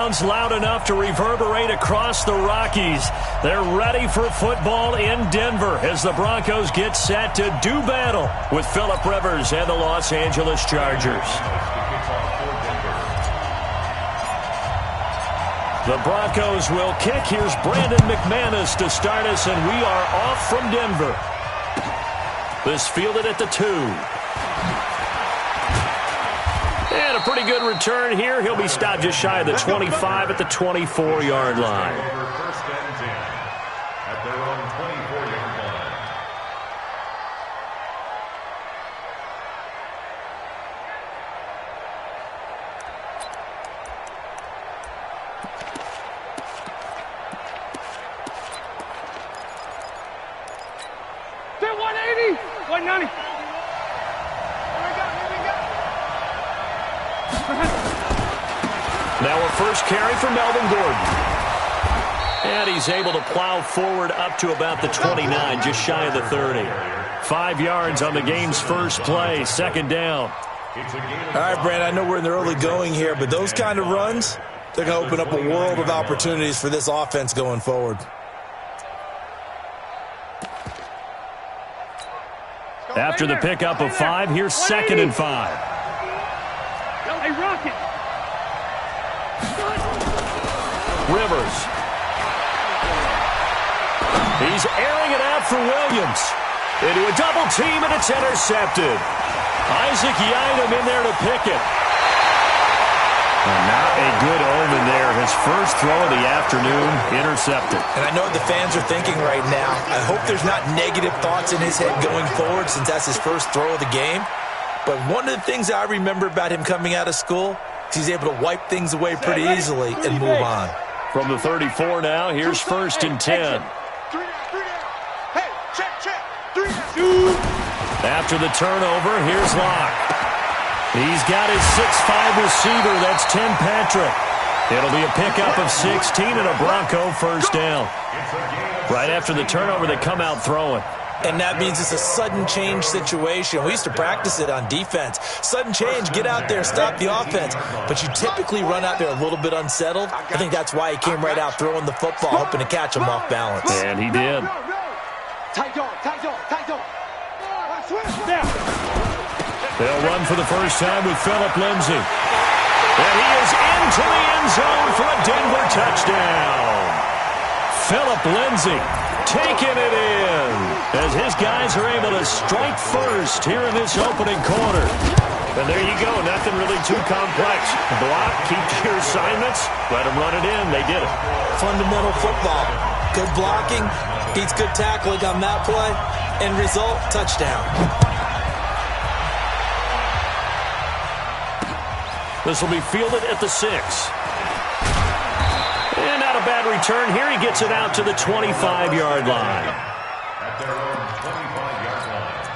Sounds loud enough to reverberate across the Rockies. They're ready for football in Denver as the Broncos get set to do battle with Phillip Rivers and the Los Angeles Chargers. The Broncos will kick. Here's Brandon McManus to start us, and we are off from Denver. This fielded at the 2. And a pretty good return here. He'll be stopped just shy of the 25 at the 24-yard line. First and 10 at their own 24-yard line. They're 180, 190. Now a first carry for Melvin Gordon. And he's able to plow forward up to about the 29, just shy of the 30. 5 yards on the game's first play, second down. All right, Brand, I know we're in the early going here, but those kind of runs, they're going to open up a world of opportunities for this offense going forward. After the pickup of 5, here's second and 5. Hey, Rocket. Rivers. He's airing it out for Williams. Into a double team, and it's intercepted. Isaac Yiadom in there to pick it. And not a good omen there. His first throw of the afternoon, intercepted. And I know what the fans are thinking right now. I hope there's not negative thoughts in his head going forward since that's his first throw of the game. But one of the things I remember about him coming out of school is he's able to wipe things away pretty easily and move on. From the 34 now, here's first and 10. After the turnover, here's Locke. He's got his 6'5 receiver. That's Tim Patrick. It'll be a pickup of 16 and a Bronco first down. Right after the turnover, they come out throwing. And that means it's a sudden change situation. We used to practice it on defense. Sudden change, get out there, stop the offense. But you typically run out there a little bit unsettled. I think that's why he came right out throwing the football, hoping to catch him off balance. And he did. Tight dog, tight dog, tight dog. They'll run for the first time with Phillip Lindsay. And he is into the end zone for a Denver touchdown. Phillip Lindsay taking it in as his guys are able to strike first here in this opening quarter. And there you go, nothing really too complex. Block, keep your assignments, let them run it in. They did it. Fundamental football. Good blocking, beats good tackling on that play. End result, touchdown. This will be fielded at the 6. And not a bad return here. He gets it out to the 25-yard line. At their own 25-yard line.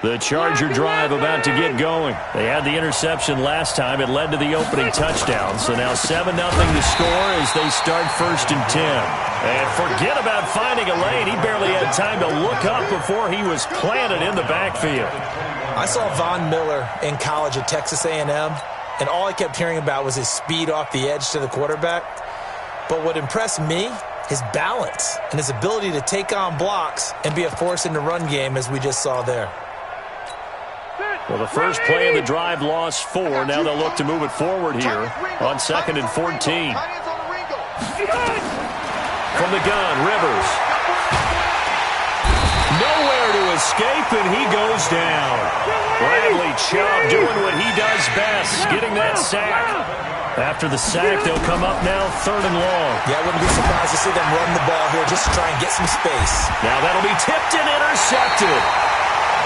The Charger drive about to get going. They had the interception last time. It led to the opening touchdown. So now 7-0 to score as they start first and 10. And forget about finding a lane. He barely had time to look up before he was planted in the backfield. I saw Von Miller in college at Texas A&M, and all I kept hearing about was his speed off the edge to the quarterback. But what impressed me, his balance and his ability to take on blocks and be a force in the run game, as we just saw there. Well, the first play of the drive lost 4. Now they'll look to move it forward here on 2nd and 14. From the gun, Rivers. Nowhere to escape, and he goes down. Bradley Chubb doing what he does best, getting that sack. After the sack, they'll come up now 3rd and long. Yeah, I wouldn't be surprised to see them run the ball here just to try and get some space. Now that'll be tipped and intercepted.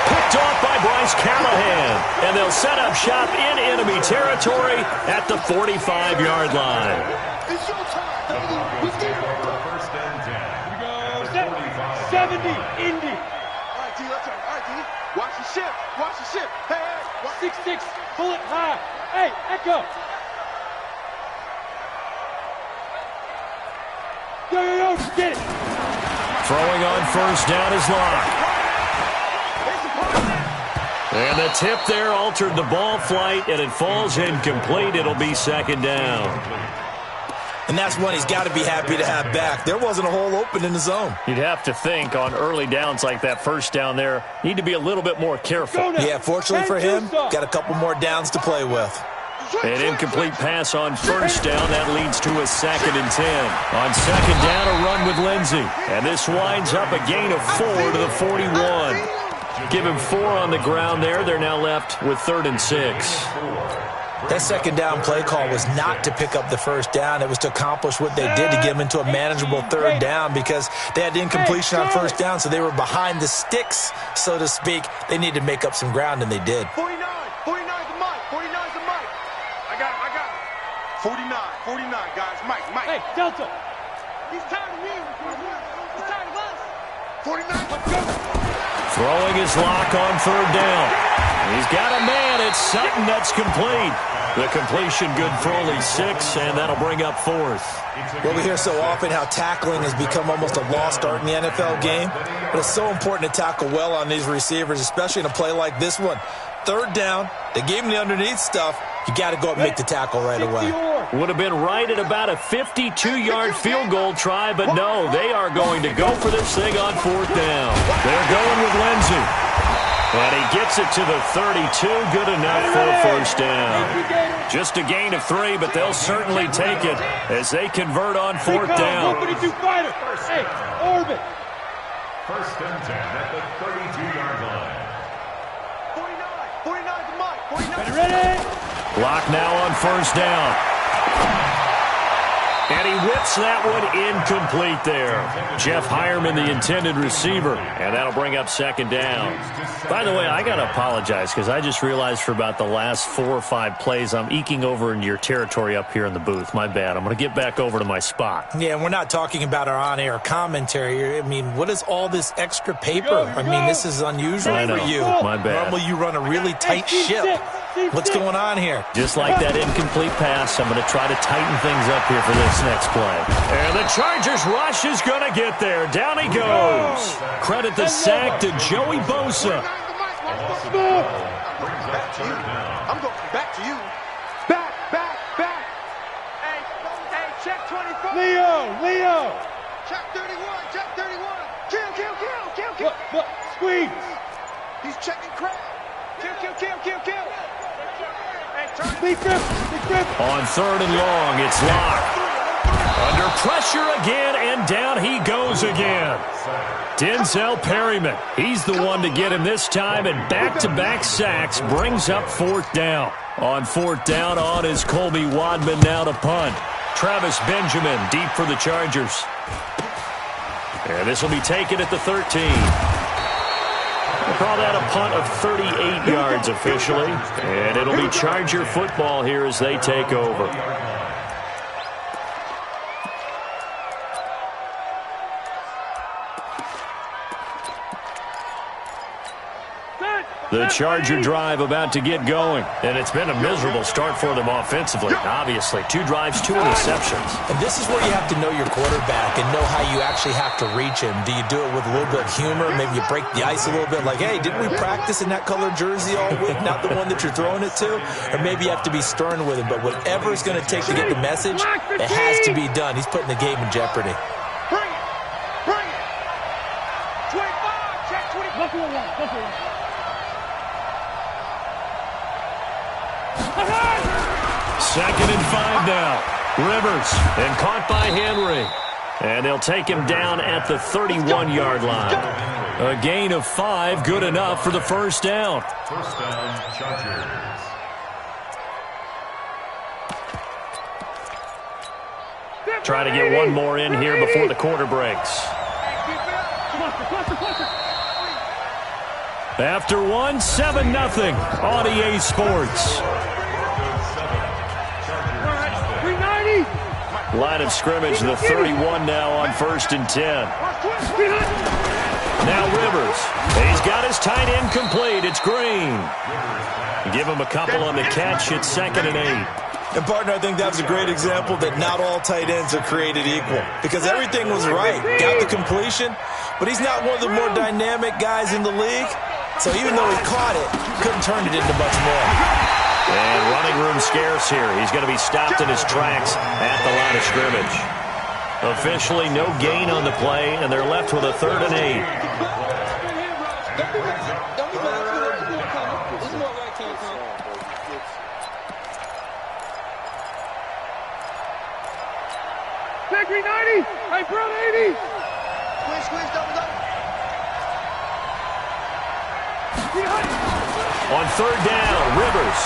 Picked off by Bryce Callahan. And they'll set up shop in enemy territory at the 45-yard line. It's your time, baby. Let's get it. First and 10. Here we go. 70, Indy. All right, D, let's go. All right, D. Watch the ship. Watch the ship. Hey, hey. 6-6. Pull it high. Hey, Echo. Yo, get it. Throwing on first down is Locke. And the tip there altered the ball flight, and it falls incomplete. It'll be second down. And that's one he's got to be happy to have back. There wasn't a hole open in the zone. You'd have to think on early downs like that first down there, need to be a little bit more careful. Yeah, fortunately for him, got a couple more downs to play with. An incomplete pass on first down. That leads to a 2nd and 10. On second down, a run with Lindsey. And this winds up a gain of 4 to the 41. Give him 4 on the ground there. They're now left with 3rd and 6. That second down play call was not to pick up the first down. It was to accomplish what they did to get them into a manageable 3rd down because they had incompletion on first down, so they were behind the sticks, so to speak. They needed to make up some ground, and they did. 49's the mic. 49's the mic. I got it. 49, guys. Mike. Hey, Delta. He's tired of you. He's tired of us. 49, let's go. Throwing his Locke on 3rd down. He's got a man. It's Sutton that's complete. The completion good for only 6, and that'll bring up 4th. Well, we hear so often how tackling has become almost a lost art in the NFL game, but it's so important to tackle well on these receivers, especially in a play like this one. 3rd down, they gave him the underneath stuff. You got to go up and make the tackle right away. Would have been right at about a 52-yard field goal try, but no, they are going to go for this thing on 4th down. They're going with Lindsey. And he gets it to the 32. Good enough for a first down. Just a gain of 3, but they'll certainly take it as they convert on 4th down. Hey, orbit. 1st and 10 at the 32-yard line. 49's the mic. 49. Ready? Locke now on first down. And he whips that one incomplete there. Jeff Hireman, the intended receiver. And that'll bring up 2nd down. By the way, I got to apologize because I just realized for about the last 4 or 5 plays, I'm eking over into your territory up here in the booth. My bad. I'm going to get back over to my spot. Yeah, and we're not talking about our on-air commentary. I mean, what is all this extra paper? I mean, this is unusual for you. My bad. Normally you run a really tight ship. What's going on here? Just like that incomplete pass, I'm going to try to tighten things up here for this next play. And the Chargers rush is going to get there. Down he goes. Credit the sack to Joey Bosa. I'm going back to you. Back. Hey, check 24. Leo. Check 31. Kill. Look, squeeze. He's checking crap. Kill. Big grip. On 3rd and long, it's Locke. Under pressure again, and down he goes again. Denzel Perryman, he's the one to get him this time, and back-to-back sacks brings up 4th down. On 4th down, on is Colby Wadman now to punt. Travis Benjamin deep for the Chargers. And this will be taken at the 13. We'll call that a punt of 38 yards officially. And it'll be Charger football here as they take over. The Charger drive about to get going. And it's been a miserable start for them offensively. Obviously, 2 drives, 2 interceptions. And this is where you have to know your quarterback and know how you actually have to reach him. Do you do it with a little bit of humor? Maybe you break the ice a little bit like, hey, didn't we practice in that colored jersey all week? Not the one that you're throwing it to? Or maybe you have to be stern with him. But whatever it's going to take to get the message, it has to be done. He's putting the game in jeopardy. Bring it. 25. Check 25. Second and 5 now. Rivers, and caught by Henry. And they'll take him down at the 31-yard line. A gain of 5, good enough for the first down. First down, Chargers. Try to get one more in here before the quarter breaks. After one, 7-0 on EA Sports. Line of scrimmage, the 31 now on 1st and 10. Now Rivers. He's got his tight end complete. It's Green. Give him a couple on the catch. It's 2nd and 8. And, partner, I think that was a great example that not all tight ends are created equal because everything was right. Got the completion, but he's not one of the more dynamic guys in the league. So even though he caught it, couldn't turn it into much more. And running room scarce here. He's going to be stopped in his tracks at the line of scrimmage. Officially no gain on the play, and they're left with a 3rd and 8. Take me 90! Hey, bro, 80! Squeeze, double. On 3rd down, Rivers.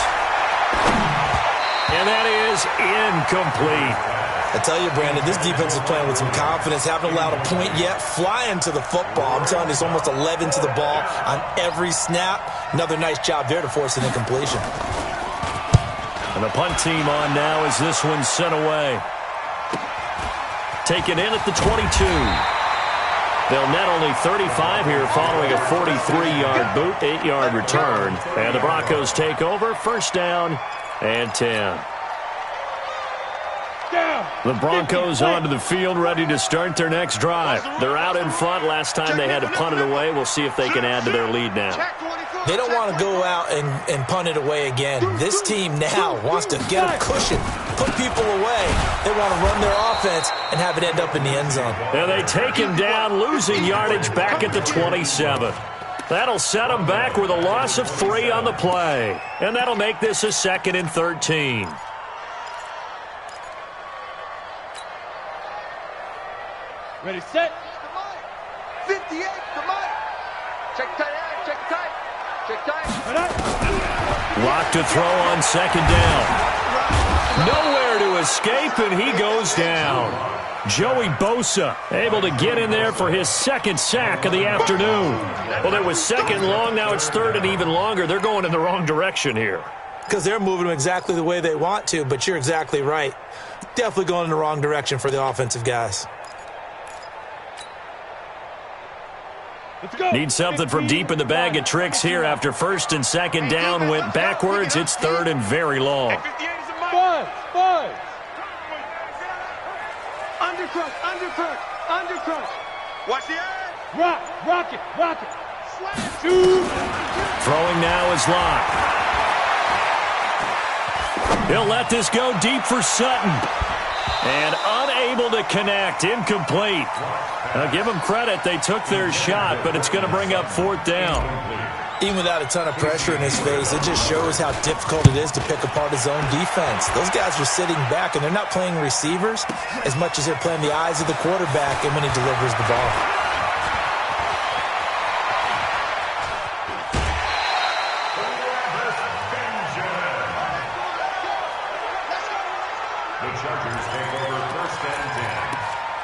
And that is incomplete. I tell you, Brandon, this defense is playing with some confidence. Haven't allowed a point yet. Flying to the football. I'm telling you, it's almost 11 to the ball on every snap. Another nice job there to force an incompletion. And the punt team on now as this one's sent away. Taken in at the 22. They'll net only 35 here following a 43-yard boot, 8-yard return. And the Broncos take over, 1st down and 10. The Broncos onto the field, ready to start their next drive. They're out in front. Last time they had to punt it away. We'll see if they can add to their lead now. They don't want to go out and punt it away again. This team now wants to get a cushion, put people away. They want to run their offense and have it end up in the end zone. And they take him down, losing yardage back at the 27. That'll set them back with a loss of 3 on the play. And that'll make this a 2nd and 13. Ready, set. 58, come on. Check tight. Locked to throw on 2nd down. Nowhere to escape, and he goes down. Joey Bosa able to get in there for his 2nd sack of the afternoon. Well, it was 2nd long, now it's 3rd and even longer. They're going in the wrong direction here. Because they're moving them exactly the way they want to, but you're exactly right. Definitely going in the wrong direction for the offensive guys. Need something from deep in the bag of tricks here after 1st and 2nd down went backwards. It's 3rd and very long. 5. Undercrush. Watch the eye. Rock it. Throwing now is Locke. He'll let this go deep for Sutton. And unable to connect, incomplete. Now give them credit, they took their shot, but it's going to bring up 4th down. Even without a ton of pressure in his face, it just shows how difficult it is to pick apart his own defense. Those guys are sitting back, and they're not playing receivers as much as they're playing the eyes of the quarterback and when he delivers the ball. The Chargers take over 1st and 10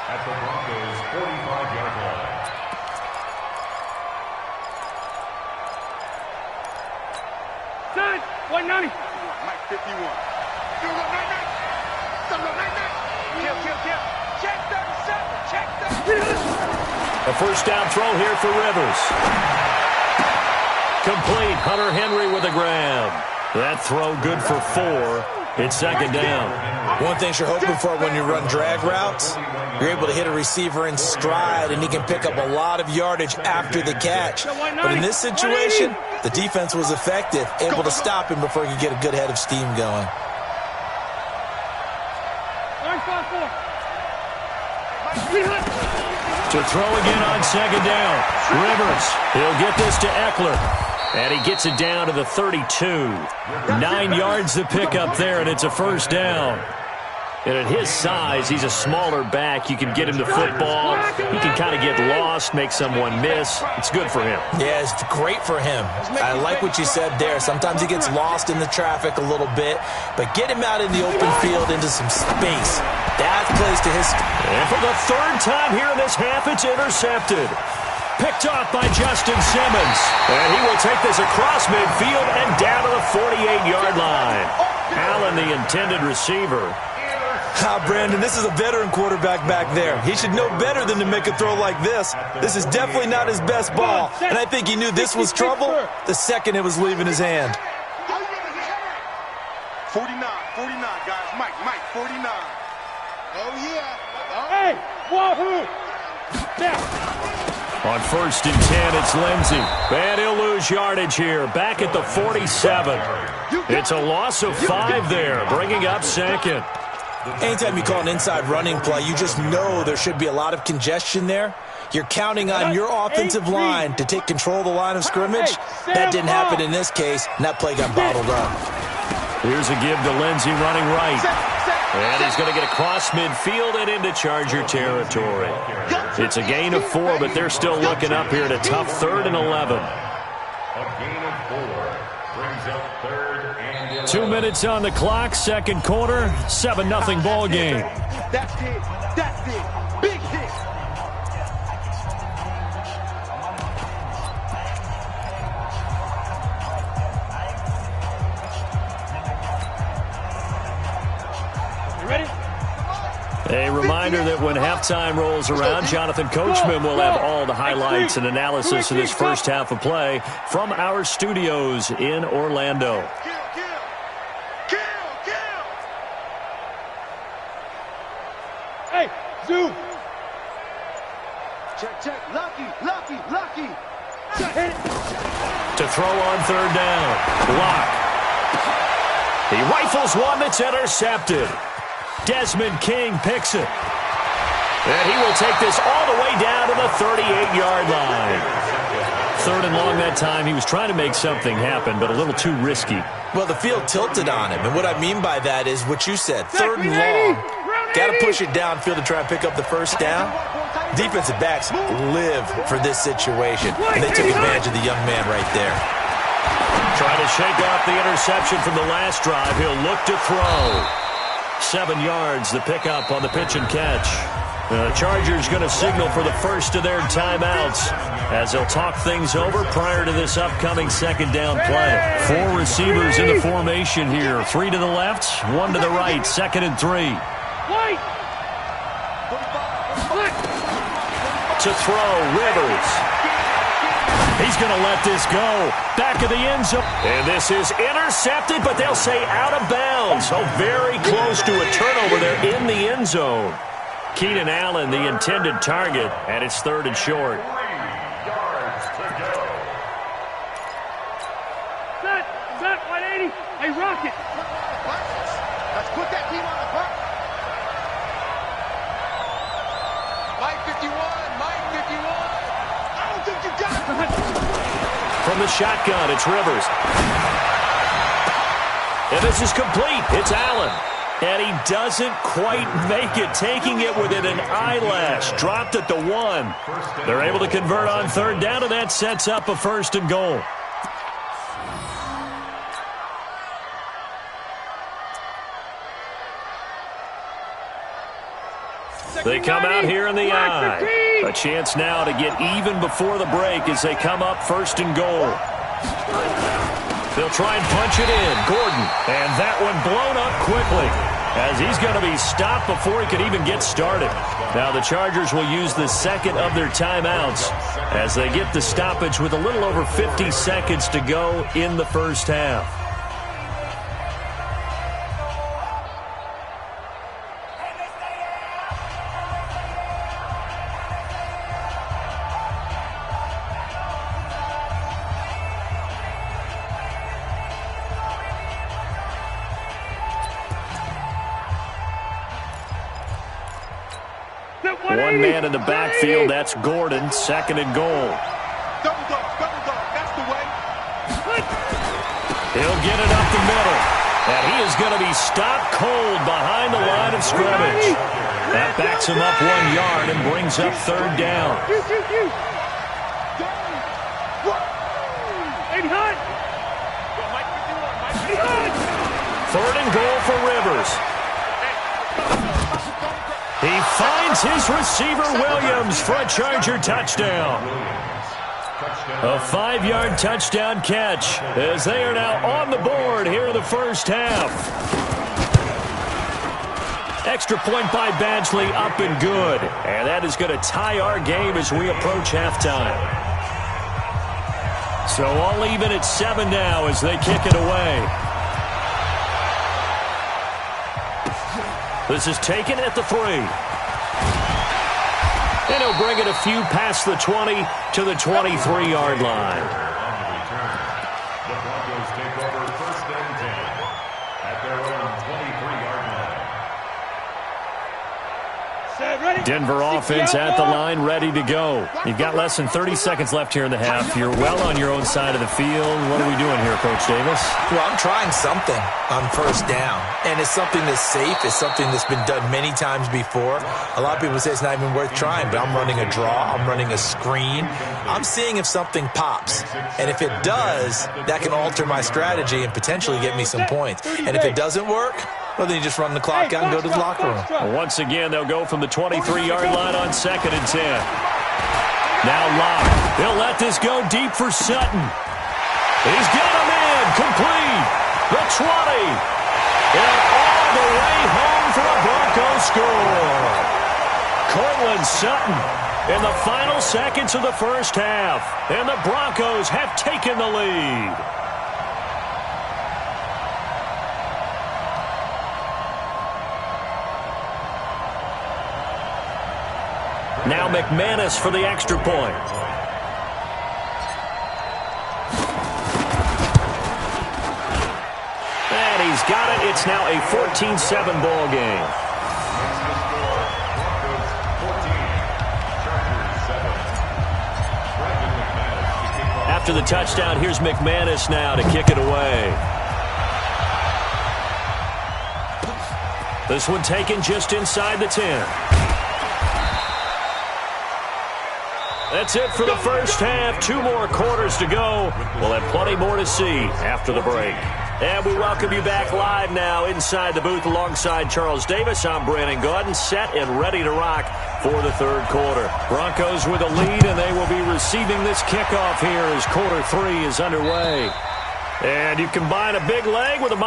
at the Broncos' 45-yard line. Done. 190. Mike 51. Kill. Check 37. A 1st down throw here for Rivers. Complete. Hunter Henry with a grab. That throw good for 4. It's 2nd down. One thing you're hoping for when you run drag routes, you're able to hit a receiver in stride, and he can pick up a lot of yardage after the catch. But in this situation, the defense was effective, able to stop him before he could get a good head of steam going. To throw again on 2nd down. Rivers, he'll get this to Eckler. And he gets it down to the 32. 9 yards to pick up there, and it's a 1st down. And at his size, he's a smaller back. You can get him the football. He can kind of get lost, make someone miss. It's good for him. Yeah, it's great for him. I like what you said there. Sometimes he gets lost in the traffic a little bit, but get him out in the open field into some space. That plays to his... And for the 3rd time here in this half, it's intercepted. Picked off by Justin Simmons. And he will take this across midfield and down to the 48-yard line. Allen, the intended receiver. Brandon, this is a veteran quarterback back there. He should know better than to make a throw like this. This is definitely not his best ball. And I think he knew this was trouble the second it was leaving his hand. 49, guys. Mike, 49. Oh, yeah. Oh. Hey, wahoo! Now. On 1st and 10, it's Lindsey. And he'll lose yardage here. Back at the 47. It's a loss of 5 there, bringing up 2nd. Anytime you call an inside running play, you just know there should be a lot of congestion there. You're counting on your offensive line to take control of the line of scrimmage. That didn't happen in this case, and that play got bottled up. Here's a give to Lindsey running right. And he's going to get across midfield and into Charger territory. It's a gain of 4, but they're still looking up here at a tough 3rd and 11. A gain of 4 brings up 3rd and 11. 2 minutes on the clock, 2nd quarter, 7-0 ball game. That's it. That's it. Big hit. A reminder that when halftime rolls around, Jonathan Coachman will have all the highlights and analysis of this first half of play from our studios in Orlando. Kill. Hey, zoom. Check. Lucky. Hit it. To throw on 3rd down. Block. He rifles one that's intercepted. Desmond King picks it. And he will take this all the way down to the 38-yard line. 3rd and long that time. He was trying to make something happen, but a little too risky. Well, the field tilted on him, and what I mean by that is what you said. 3rd and long. Got to push it downfield to try and pick up the first down. Defensive backs live for this situation, and they took advantage of the young man right there. Trying to shake off the interception from the last drive. He'll look to throw. 7 yards, the pickup on the pitch and catch. The Chargers going to signal for the first of their timeouts as they'll talk things over prior to this upcoming 2nd down play. 4 receivers in the formation here. 3 to the left, 1 to the right. 2nd and 3. To throw, Rivers. He's going to let this go. Back of the end zone. And this is intercepted, but they'll say out of bounds. So very close to a turnover there in the end zone. Keenan Allen, the intended target, and it's 3rd and short. 3 yards to go. Set, 180. Hey, Rocket. Let's put that team on the front. Mike 51. I don't think you got it. From the shotgun, it's Rivers. And this is complete. It's Allen. And he doesn't quite make it, taking it within an eyelash. Dropped at the 1. They're able to convert on 3rd down, and that sets up a 1st and goal. They come out here in the eye. A chance now to get even before the break as they come up 1st and goal. They'll try and punch it in. Gordon. And that one blown up quickly as he's going to be stopped before he could even get started. Now the Chargers will use the 2nd of their timeouts as they get the stoppage with a little over 50 seconds to go in the first half. One man in the backfield, that's Gordon, 2nd and goal. Double dog, that's the way. He'll get it up the middle, and he is going to be stopped cold behind the line of scrimmage. That backs him up 1 yard and brings up 3rd down. Third and goal for Rivers. He finds his receiver, Williams, for a Charger touchdown. A 5-yard touchdown catch as they are now on the board here in the first half. Extra point by Badgley, up and good. And that is going to tie our game as we approach halftime. So all even at 7 now as they kick it away. This is taken at the 3. And he'll bring it a few past the 20 to the 23-yard line. On the return, the Broncos take over 1st and 10 at their own 23-yard line. Denver offense at the line, ready to go. You've got less than 30 seconds left here in the half. You're well on your own side of the field. What are we doing here, Coach Davis? Well, I'm trying something on 1st down, and it's something that's safe. It's something that's been done many times before. A lot of people say it's not even worth trying, but I'm running a draw. I'm running a screen. I'm seeing if something pops, and if it does, that can alter my strategy and potentially get me some points. And if it doesn't work, well, then you just run the clock out and go to the locker room. Well, once again, they'll go from the 23-yard line on 2nd and 10. Now Locke. They'll let this go deep for Sutton. He's got a man complete. The 20. And all the way home for a Broncos score. Cortland Sutton in the final seconds of the first half. And the Broncos have taken the lead. Now McManus for the extra point. And he's got it. It's now a 14-7 ball game. After the touchdown, here's McManus now to kick it away. This one taken just inside the 10. That's it for the first half. 2 more quarters to go. We'll have plenty more to see after the break. And we welcome you back live now inside the booth alongside Charles Davis. I'm Brandon Gordon, set and ready to rock for the 3rd quarter. Broncos with a lead, and they will be receiving this kickoff here as quarter 3 is underway. And you combine a big leg with a...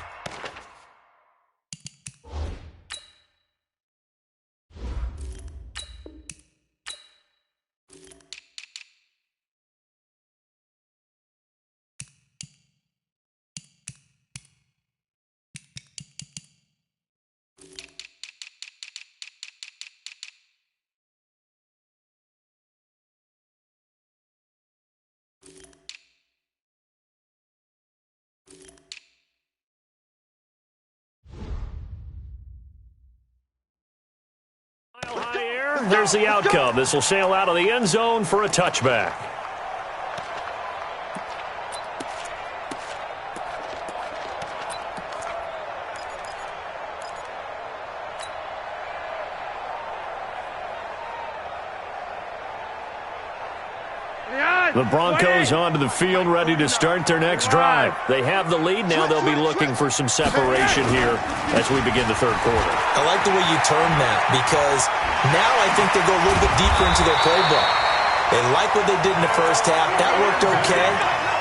High air. There's the outcome. This will sail out of the end zone for a touchback. The Broncos onto the field, ready to start their next drive. They have the lead. Now they'll be looking for some separation here as we begin the 3rd quarter. I like the way you term that, because now I think they go a little bit deeper into their playbook. They like what they did in the first half. That worked okay.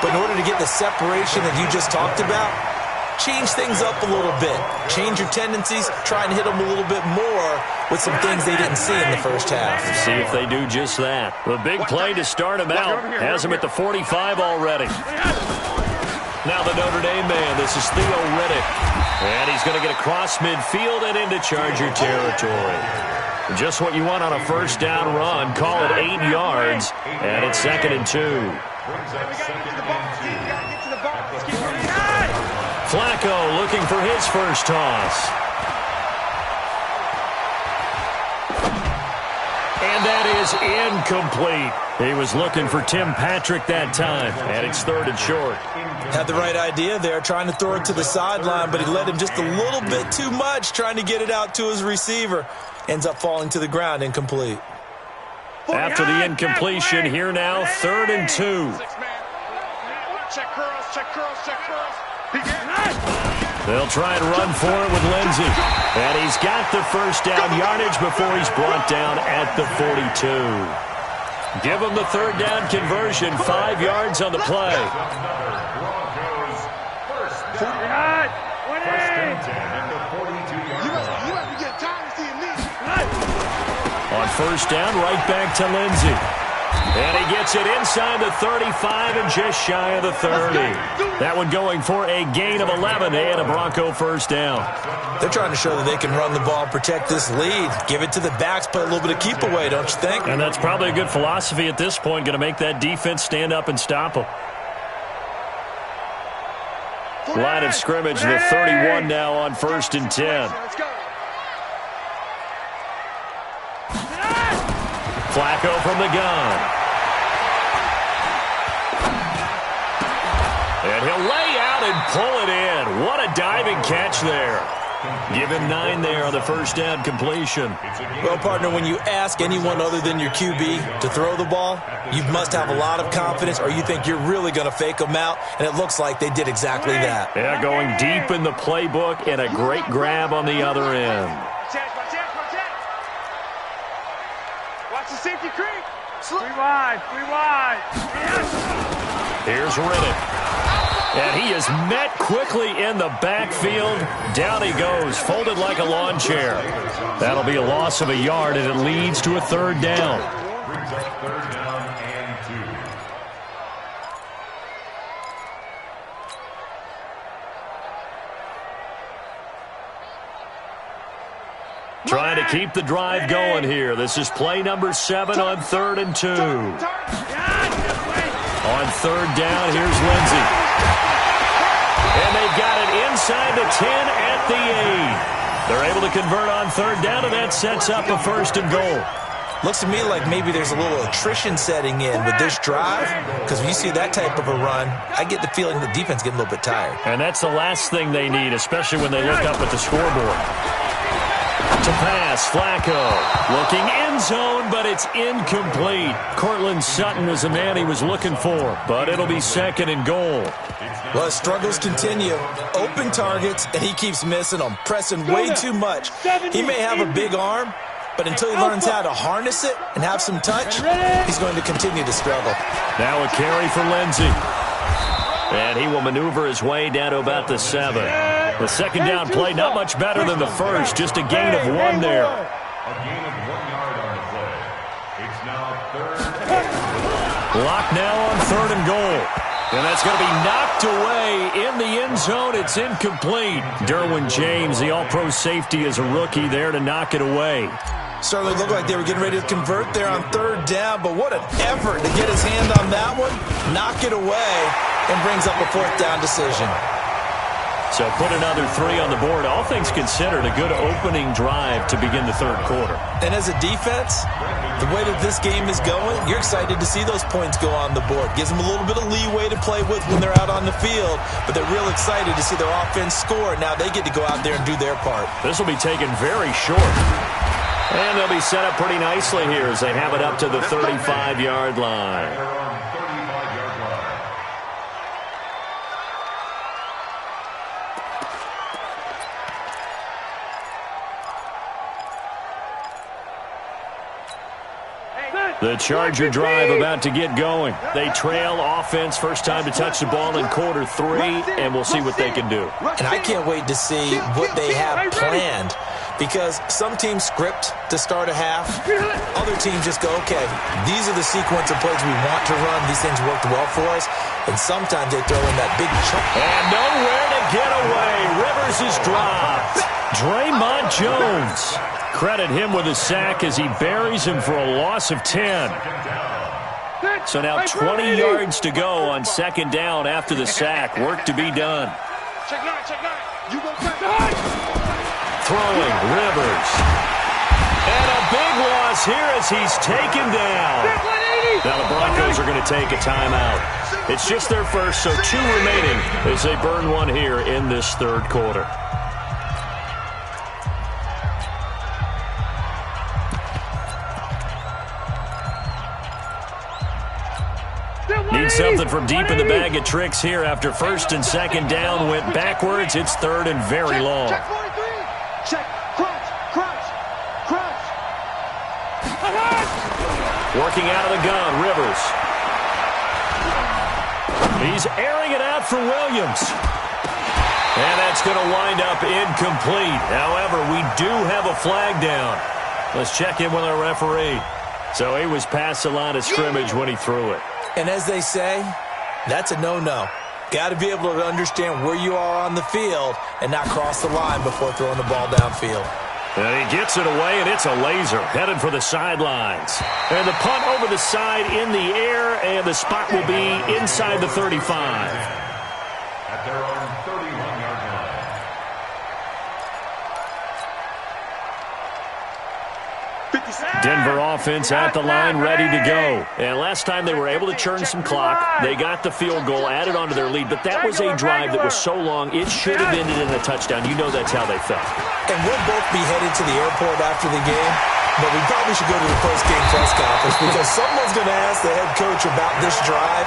But in order to get the separation that you just talked about, change things up a little bit. Change your tendencies. Try and hit them a little bit more with some things they didn't see in the first half. See if they do just that. The big play to start him out has him at the 45 already. Now the Notre Dame man. This is Theo Riddick. And he's going to get across midfield and into Charger territory. Just what you want on a first down run. Call it 8 yards. And it's 2nd and 2. Flacco looking for his first toss. And that is incomplete. He was looking for Tim Patrick that time, and it's 3rd and short. Had the right idea there, trying to throw it to the sideline, but he led him just a little bit too much, trying to get it out to his receiver. Ends up falling to the ground, incomplete. After the incompletion, here now, 3rd and 2. Check curls, check curls, check curls. They'll try and run for it with Lindsey. And he's got the first down yardage before he's brought down at the 42. Give him the 3rd down conversion, 5 yards on the play. On first down, right back to Lindsey. And he gets it inside the 35 and just shy of the 30. That one going for a gain of 11 and a Bronco first down. They're trying to show that they can run the ball and protect this lead. Give it to the backs, play a little bit of keep away, don't you think? And that's probably a good philosophy at this point, going to make that defense stand up and stop them. Line of scrimmage, the 31 now on 1st and 10. Flacco from the gun. And he'll lay out and pull it in. What a diving catch there. Give him 9 there on the first down completion. Well, partner, when you ask anyone other than your QB to throw the ball, you must have a lot of confidence or you think you're really going to fake them out, and it looks like they did exactly that. Yeah, going deep in the playbook and a great grab on the other end. Watch the safety creep. Three wide. Yes. Here's Riddick. And he is met quickly in the backfield. Down he goes, folded like a lawn chair. That'll be a loss of a yard, and it leads to a 3rd down. Brings up 3rd down and 2. Trying to keep the drive going here. This is play number 7 on 3rd and 2. On 3rd down, here's Lindsey. And they've got it inside the 10 at the 8. They're able to convert on 3rd down, and that sets up a 1st and goal. Looks to me like maybe there's a little attrition setting in with this drive, because when you see that type of a run, I get the feeling the defense getting a little bit tired. And that's the last thing they need, especially when they look up at the scoreboard. To pass, Flacco looking end zone, but it's incomplete. Cortland Sutton was the man he was looking for, but it'll be 2nd and goal. Well, his struggles continue. Open targets, and he keeps missing them, pressing way too much. He may have a big arm, but until he learns how to harness it and have some touch, he's going to continue to struggle. Now a carry for Lindsey. And he will maneuver his way down to about the 7. The 2nd down play, not much better than the first, just a gain of 1 there. A gain of 1 yard on the play. It's now 3rd. Lock now on 3rd and goal. And that's going to be knocked away in the end zone. It's incomplete. Derwin James, the all-pro safety, is a rookie there to knock it away. Certainly looked like they were getting ready to convert there on 3rd down, but what an effort to get his hand on that one, knock it away, and brings up a 4th down decision. So put another 3 on the board. All things considered, a good opening drive to begin the 3rd quarter. And as a defense, the way that this game is going, you're excited to see those points go on the board. Gives them a little bit of leeway to play with when they're out on the field, but they're real excited to see their offense score. Now they get to go out there and do their part. This will be taken very short. And they'll be set up pretty nicely here as they have it up to the 35-yard line. The Charger drive about to get going. They trail offense, first time to touch the ball in quarter 3, and we'll see what they can do. And I can't wait to see what they have planned, because some teams script to start a half. Other teams just go, okay, these are the sequence of plays we want to run. These things worked well for us. And sometimes they throw in that big chunk. And nowhere to get away. Rivers is dropped. Draymond Jones. Credit him with a sack as he buries him for a loss of 10. So now 20 yards to go on 2nd down after the sack. Work to be done. Check 9, check 9. You go check 9. Throwing, Rivers. And a big loss here as he's taken down. Now the Broncos are going to take a timeout. It's just their first, so 2 remaining as they burn one here in this 3rd quarter. Need something from deep in the bag of tricks here after 1st and 2nd down went backwards. It's 3rd and very long. Check 43. Check. Crunch. Crunch. Crunch. Working out of the gun, Rivers. He's airing it out for Williams. And that's going to wind up incomplete. However, we do have a flag down. Let's check in with our referee. So he was past the line of scrimmage when he threw it. And as they say, that's a no-no. Got to be able to understand where you are on the field and not cross the line before throwing the ball downfield. And he gets it away, and it's a laser headed for the sidelines. And the punt over the side in the air, and the spot will be inside the 35. At their own 31-yard line. Denver offense at the line, ready to go. And last time they were able to churn some clock. They got the field goal, added onto their lead. But that was a drive that was so long, it should have ended in a touchdown. You know that's how they felt. And we'll both be headed to the airport after the game. But we probably should go to the post-game press conference because someone's going to ask the head coach about this drive,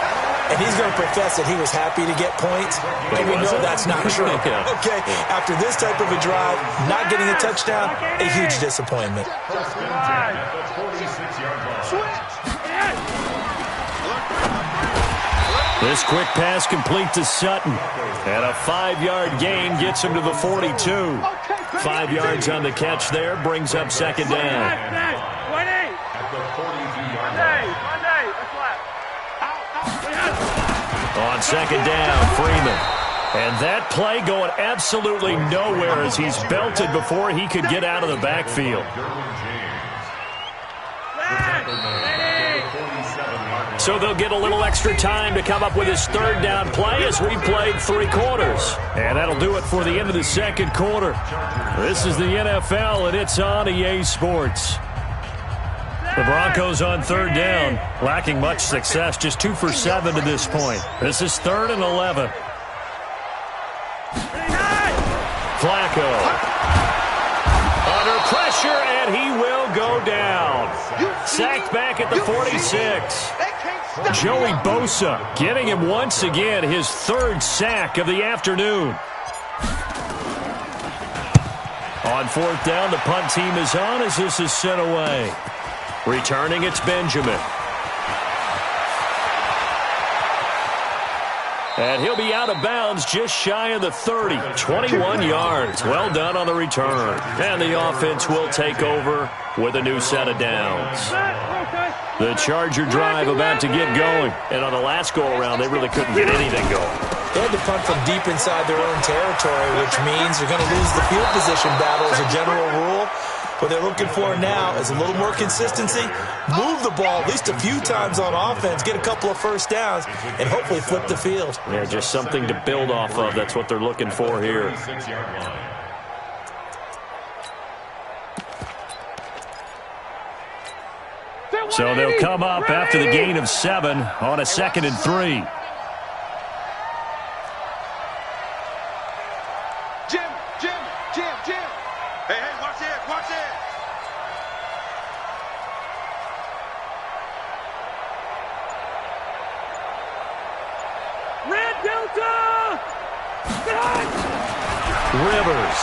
and he's going to profess that he was happy to get points, and we know that's not true. Okay, after this type of a drive, not getting a touchdown, a huge disappointment. This quick pass complete to Sutton. And a 5-yard gain gets him to the 42. 5 yards on the catch there, brings up second down. On second down, Freeman. And that play going absolutely nowhere as he's belted before he could get out of the backfield. So they'll get a little extra time to come up with his third down play as we played 3 quarters. And that'll do it for the end of the second quarter. This is the NFL, and it's on EA Sports. The Broncos on third down, lacking much success, just 2 for 7 to this point. This is 3rd and 11. Flacco. Under pressure, and he will go down. Sacked back at the 46. Joey Bosa getting him once again his 3rd sack of the afternoon. On 4th down, the punt team is on as this is sent away. Returning, it's Benjamin. And he'll be out of bounds just shy of the 30. 21 yards. Well done on the return. And the offense will take over with a new set of downs. The Charger drive about to get going. And on the last go-around, they really couldn't get anything going. They had to punt from deep inside their own territory, which means they're going to lose the field position battle as a general rule. What they're looking for now is a little more consistency, move the ball at least a few times on offense, get a couple of first downs, and hopefully flip the field. Yeah, just something to build off of. That's what they're looking for here. So they'll come up after the gain of 7 on a 2nd and 3. Jim. Hey, watch it. Red Delta! Rivers.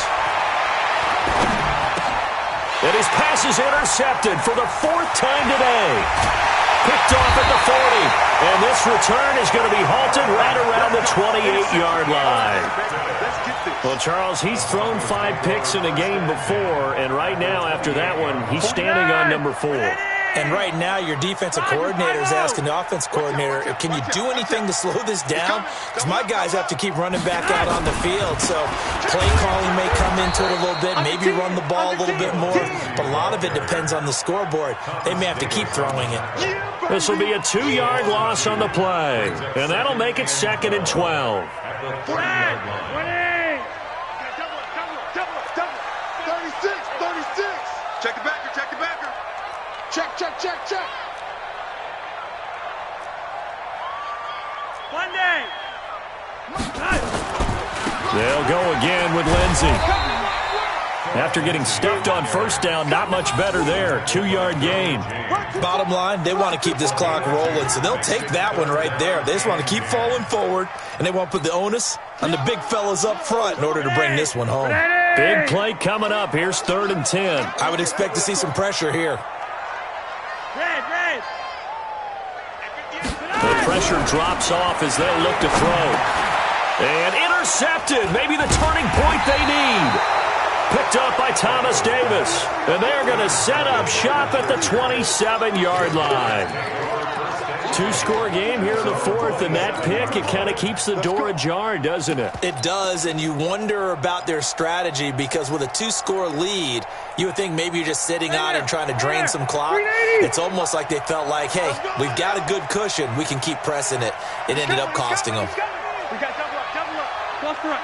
And his pass is intercepted for the 4th time today. Picked off at the 40. And this return is going to be halted right around the 28-yard line. Well, Charles, he's thrown 5 picks in a game before, and right now, after that one, he's standing on number 4. And right now, your defensive coordinator is asking the offensive coordinator, can you do anything to slow this down? Because my guys have to keep running back out on the field. So play calling may come into it a little bit, maybe run the ball a little bit more. But a lot of it depends on the scoreboard. They may have to keep throwing it. This will be a 2-yard loss on the play. And that'll make it 2nd and 12. 36. Check the backer. Check. Monday. They'll go again with Lindsey. After getting stuffed on first down, not much better there. 2-yard gain. Bottom line, they want to keep this clock rolling, so they'll take that one right there. They just want to keep falling forward, and they want to put the onus on the big fellas up front in order to bring this one home. Big play coming up. Here's 3rd and 10. I would expect to see some pressure here. Red. The pressure drops off as they'll look to throw. And intercepted. Maybe the turning point they need. Picked up by Thomas Davis. And they're going to set up shop at the 27-yard line. Two-score game here in the fourth, and that pick, it kind of keeps the door ajar, doesn't it? It does, and you wonder about their strategy because with a two-score lead, you would think maybe you're just sitting on it and trying to drain some clock. It's almost like they felt like, hey, we've got a good cushion. We can keep pressing it. It ended up costing them. We got double up. Close front.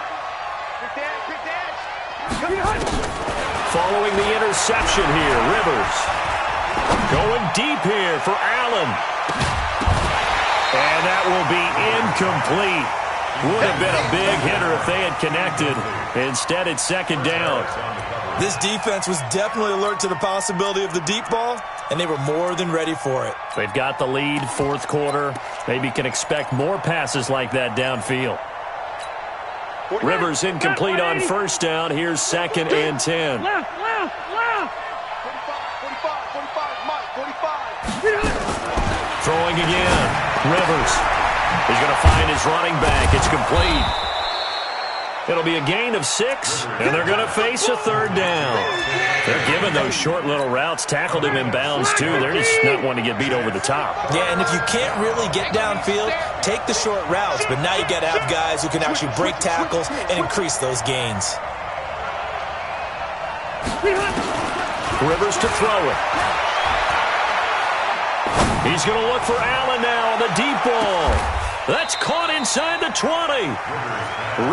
Following the interception here, Rivers. Going deep here for Allen. And that will be incomplete. Would have been a big hitter if they had connected. Instead, it's second down. This defense was definitely alert to the possibility of the deep ball, and they were more than ready for it. They've got the lead, fourth quarter. Maybe can expect more passes like that downfield. Rivers incomplete on first down. Here's second and 10. Left. 45. Throwing again. Rivers. He's going to find his running back. It's complete. It'll be a gain of 6, and they're going to face a third down. They're giving those short little routes. Tackled him in bounds, too. They're just not wanting to get beat over the top. Yeah, and if you can't really get downfield, take the short routes. But now you got to have guys who can actually break tackles and increase those gains. Rivers to throw it. He's going to look for Allen now on the deep ball. That's caught inside the 20.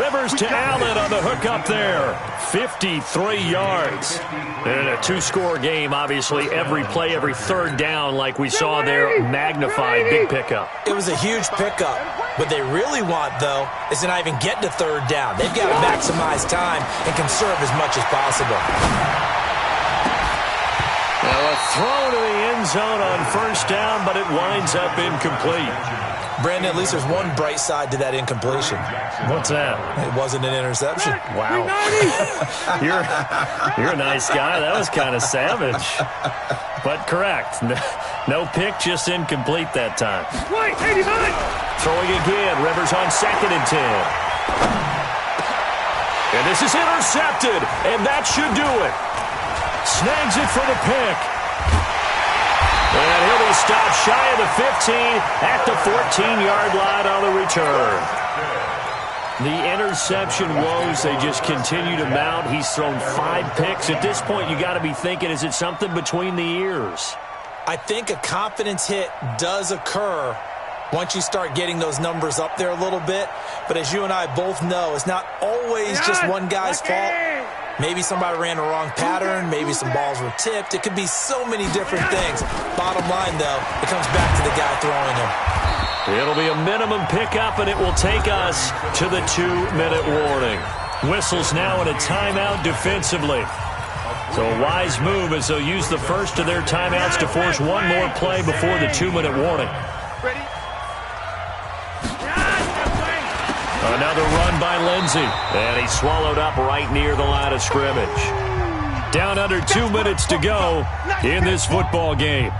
Rivers to Allen on the hook up there. 53 yards. And a two-score game, obviously, every play, every third down like we saw there, magnified, big pickup. It was a huge pickup. What they really want, though, is to not even get to third down. They've got to maximize time and conserve as much as possible. Now a throw to the end zone on first down, but it winds up incomplete. Brandon, at least there's one bright side to that incompletion. What's that? It wasn't an interception. Wow. You're a nice guy. That was kind of savage. But correct. No pick, just incomplete that time. Wait, 89! Throwing again. Rivers on second and 10. And this is intercepted, and that should do it. Snags it for the pick. And he'll be stopped shy of the 15 at the 14-yard line on the return. The interception woes, they just continue to mount. He's thrown 5 picks. At this point, you got to be thinking, is it something between the ears? I think a confidence hit does occur once you start getting those numbers up there a little bit. But as you and I both know, it's not always just one guy's fault. Maybe somebody ran the wrong pattern. Maybe some balls were tipped. It could be so many different things. Bottom line, though, it comes back to the guy throwing them. It'll be a minimum pickup, and it will take us to the 2-minute warning. Whistles now in a timeout defensively. So a wise move as they'll use the first of their timeouts to force one more play before the 2-minute warning. Ready? Another run by Lindsey, and he's swallowed up right near the line of scrimmage. Down under 2 minutes to go in this football game.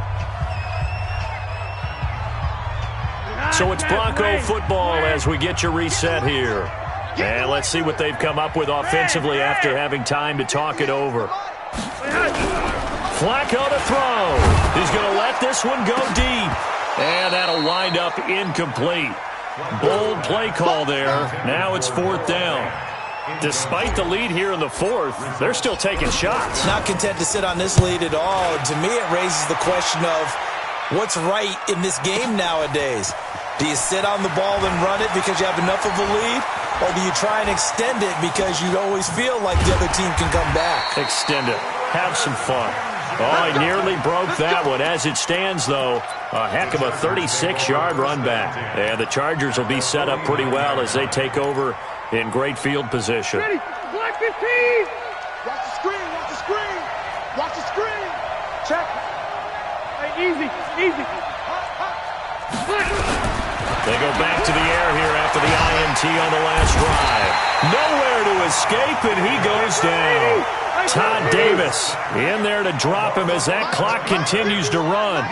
So it's Bronco football as we get your reset here. And let's see what they've come up with offensively after having time to talk it over. Flacco to throw. He's going to let this one go deep. And that'll wind up incomplete. Bold play call there. Now it's fourth down. Despite the lead here in the fourth, they're still taking shots. Not content to sit on this lead at all. To me, it raises the question of what's right in this game nowadays. Do you sit on the ball and run it because you have enough of a lead? Or do you try and extend it because you always feel like the other team can come back? Extend it. Have some fun. Oh, he nearly broke that one. As it stands, though, a heck of a 36-yard run back. And the Chargers will be set up pretty well as they take over in great field position. Ready, black 15! Watch the screen, watch the screen! Watch the screen! Check! Hey, easy. They go back to the air here after the INT on the last drive. Nowhere to escape, and he goes down. Todd Davis in there to drop him as that clock continues to run.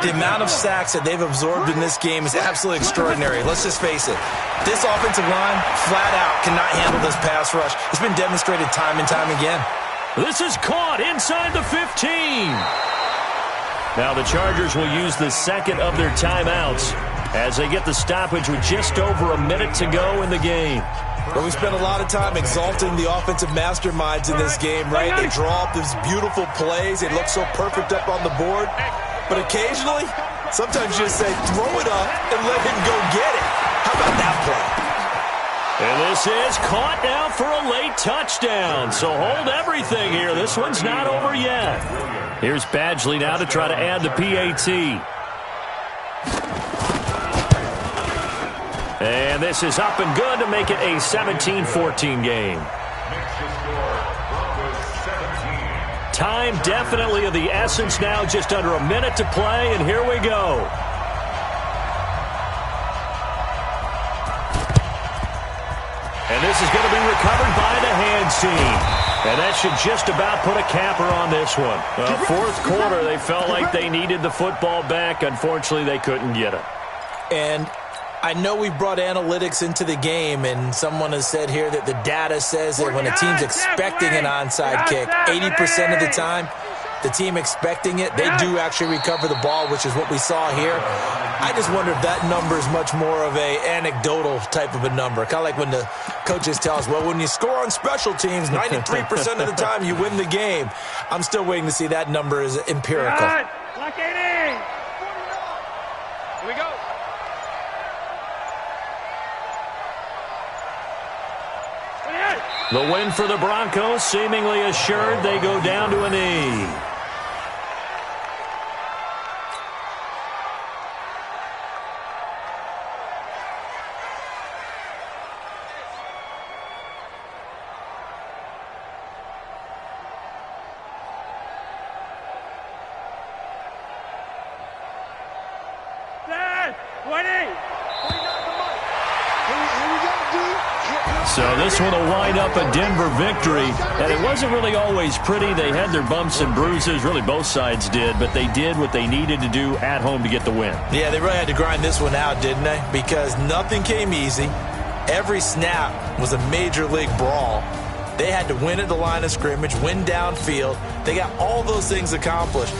The amount of sacks that they've absorbed in this game is absolutely extraordinary. Let's just face it. This offensive line, flat out, cannot handle this pass rush. It's been demonstrated time and time again. This is caught inside the 15. Now the Chargers will use the second of their timeouts as they get the stoppage with just over a minute to go in the game. But we spent a lot of time exalting the offensive masterminds in this game, right? They draw up these beautiful plays. They look so perfect up on the board. But occasionally, sometimes you just say, throw it up and let him go get it. How about that play? And this is caught now for a late touchdown. So hold everything here. This one's not over yet. Here's Badgley now to try to add the PAT. And this is up and good to make it a 17-14 game. Time definitely of the essence now, just under a minute to play, and here we go. And this is going to be recovered by the hands team. And that should just about put a capper on this one. Fourth quarter, they felt like they needed the football back. Unfortunately, they couldn't get it. And I know we brought analytics into the game, and someone has said here that the data says that when a team's expecting an onside kick, 80% of the time, the team expecting it, they do actually recover the ball, which is what we saw here. I just wonder if that number is much more of a anecdotal type of a number. Kind of like when the coaches tell us, well, when you score on special teams, 93% of the time you win the game. I'm still waiting to see that number is empirical. Lock it in. Here we go. The win for the Broncos seemingly assured. They go down to a knee. So this one will wind up a Denver victory, and it wasn't really always pretty. They had their bumps and bruises, really both sides did, but they did what they needed to do at home to get the win. Yeah, they really had to grind this one out, didn't they? Because nothing came easy. Every snap was a major league brawl. They had to win at the line of scrimmage, win downfield. They got all those things accomplished.